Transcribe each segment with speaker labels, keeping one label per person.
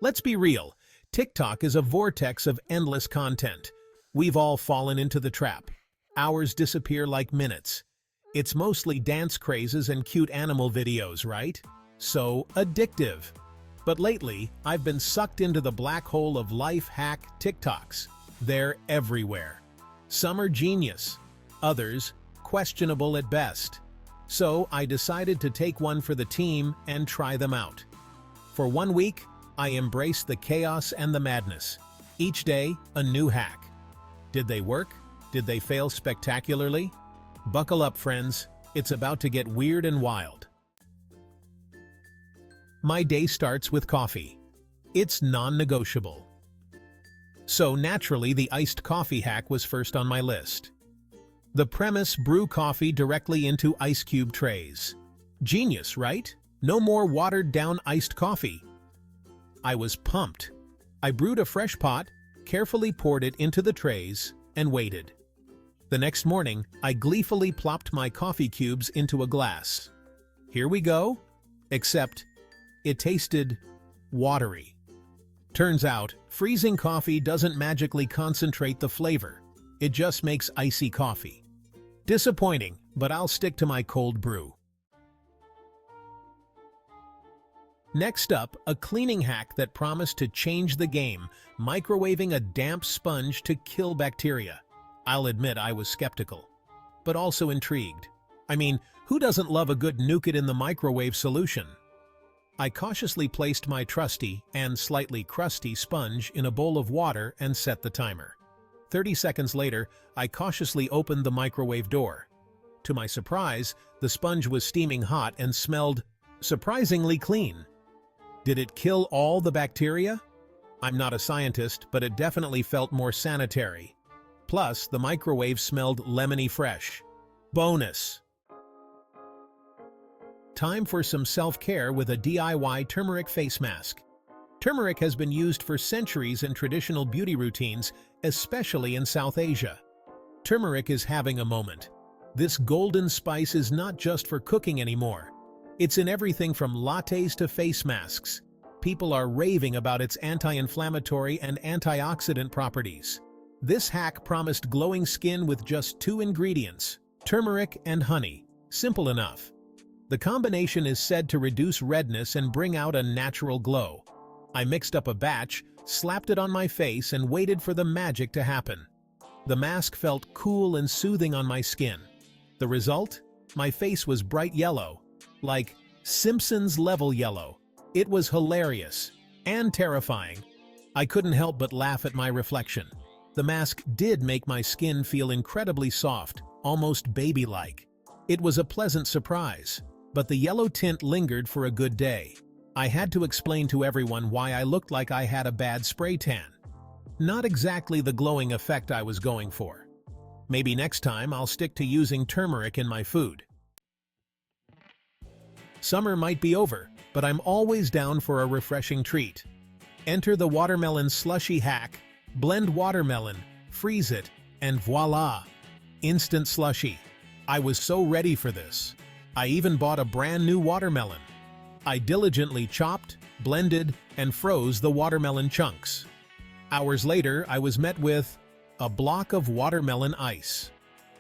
Speaker 1: Let's be real, TikTok is a vortex of endless content. We've all fallen into the trap. Hours disappear like minutes. It's mostly dance crazes and cute animal videos, right? So addictive. But lately, I've been sucked into the black hole of life hack TikToks. They're everywhere. Some are genius, others questionable at best. So I decided to take one for the team and try them out. For 1 week, I embraced the chaos and the madness. Each day, a new hack. Did they work? Did they fail spectacularly? Buckle up, friends. It's about to get weird and wild. My day starts with coffee. It's non-negotiable. So naturally, the iced coffee hack was first on my list. The premise: brew coffee directly into ice cube trays. Genius, right? No more watered-down iced coffee. I was pumped. I brewed a fresh pot, carefully poured it into the trays, and waited. The next morning, I gleefully plopped my coffee cubes into a glass. Here we go. Except, it tasted watery. Turns out, freezing coffee doesn't magically concentrate the flavor. It just makes icy coffee. Disappointing, but I'll stick to my cold brew. Next up, a cleaning hack that promised to change the game: microwaving a damp sponge to kill bacteria. I'll admit I was skeptical, but also intrigued. I mean, who doesn't love a good nuke-it-in-the-microwave solution? I cautiously placed my trusty and slightly crusty sponge in a bowl of water and set the timer. 30 seconds later, I cautiously opened the microwave door. To my surprise, the sponge was steaming hot and smelled surprisingly clean. Did it kill all the bacteria? I'm not a scientist, but it definitely felt more sanitary. Plus, the microwave smelled lemony fresh. Bonus! Time for some self-care with a DIY turmeric face mask. Turmeric has been used for centuries in traditional beauty routines, especially in South Asia. Turmeric is having a moment. This golden spice is not just for cooking anymore. It's in everything from lattes to face masks. People are raving about its anti-inflammatory and antioxidant properties. This hack promised glowing skin with just 2 ingredients: turmeric and honey. Simple enough. The combination is said to reduce redness and bring out a natural glow. I mixed up a batch, slapped it on my face, and waited for the magic to happen. The mask felt cool and soothing on my skin. The result? My face was bright yellow, like Simpsons-level yellow. It was hilarious and terrifying. I couldn't help but laugh at my reflection. The mask did make my skin feel incredibly soft, almost baby-like. It was a pleasant surprise, but the yellow tint lingered for a good day. I had to explain to everyone why I looked like I had a bad spray tan. Not exactly the glowing effect I was going for. Maybe next time I'll stick to using turmeric in my food. Summer might be over, but I'm always down for a refreshing treat. Enter the watermelon slushy hack. Blend watermelon, freeze it, and voila! Instant slushy. I was so ready for this. I even bought a brand new watermelon. I diligently chopped, blended, and froze the watermelon chunks. Hours later, I was met with a block of watermelon ice.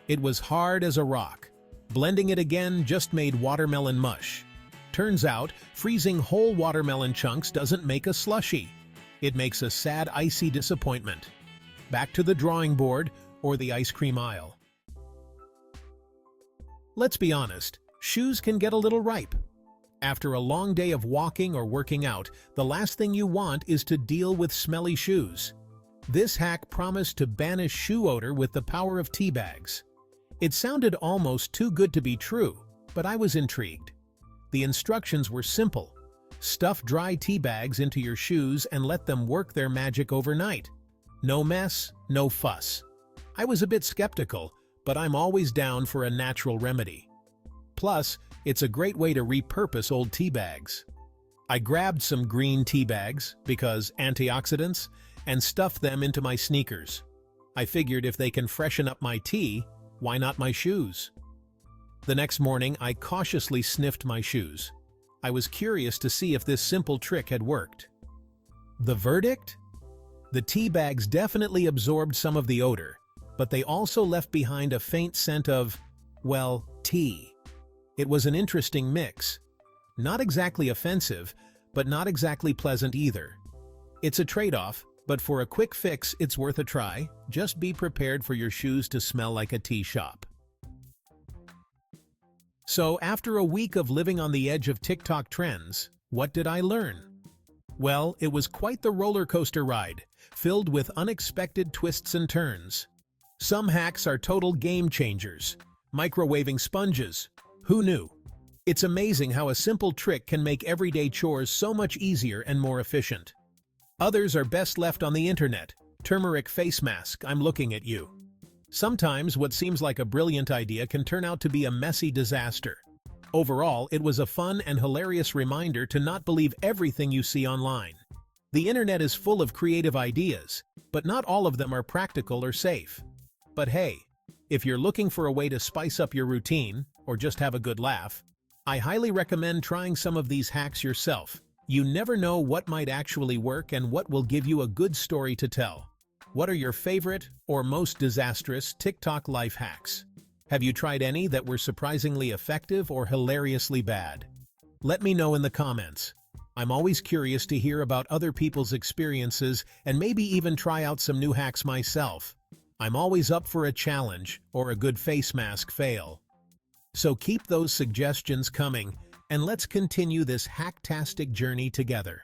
Speaker 1: It was hard as a rock. Blending it again just made watermelon mush. Turns out, freezing whole watermelon chunks doesn't make a slushy. It makes a sad, icy disappointment. Back to the drawing board or the ice cream aisle. Let's be honest, shoes can get a little ripe. After a long day of walking or working out, the last thing you want is to deal with smelly shoes. This hack promised to banish shoe odor with the power of tea bags. It sounded almost too good to be true, but I was intrigued. The instructions were simple. Stuff dry tea bags into your shoes and let them work their magic overnight. No mess, no fuss. I was a bit skeptical, but I'm always down for a natural remedy. Plus, it's a great way to repurpose old tea bags. I grabbed some green tea bags, because antioxidants, and stuffed them into my sneakers. I figured if they can freshen up my tea, why not my shoes? The next morning, I cautiously sniffed my shoes. I was curious to see if this simple trick had worked. The verdict? The tea bags definitely absorbed some of the odor, but they also left behind a faint scent of, well, tea. It was an interesting mix. Not exactly offensive, but not exactly pleasant either. It's a trade-off, but for a quick fix, it's worth a try. Just be prepared for your shoes to smell like a tea shop. So, after a week of living on the edge of TikTok trends, what did I learn? Well, it was quite the roller coaster ride, filled with unexpected twists and turns. Some hacks are total game changers. Microwaving sponges. Who knew? It's amazing how a simple trick can make everyday chores so much easier and more efficient. Others are best left on the internet. Turmeric face mask, I'm looking at you. Sometimes what seems like a brilliant idea can turn out to be a messy disaster. Overall, it was a fun and hilarious reminder to not believe everything you see online. The internet is full of creative ideas, but not all of them are practical or safe. But hey, if you're looking for a way to spice up your routine, or just have a good laugh, I highly recommend trying some of these hacks yourself. You never know what might actually work and what will give you a good story to tell. What are your favorite or most disastrous TikTok life hacks? Have you tried any that were surprisingly effective or hilariously bad? Let me know in the comments. I'm always curious to hear about other people's experiences and maybe even try out some new hacks myself. I'm always up for a challenge or a good face mask fail. So keep those suggestions coming, and let's continue this hack-tastic journey together.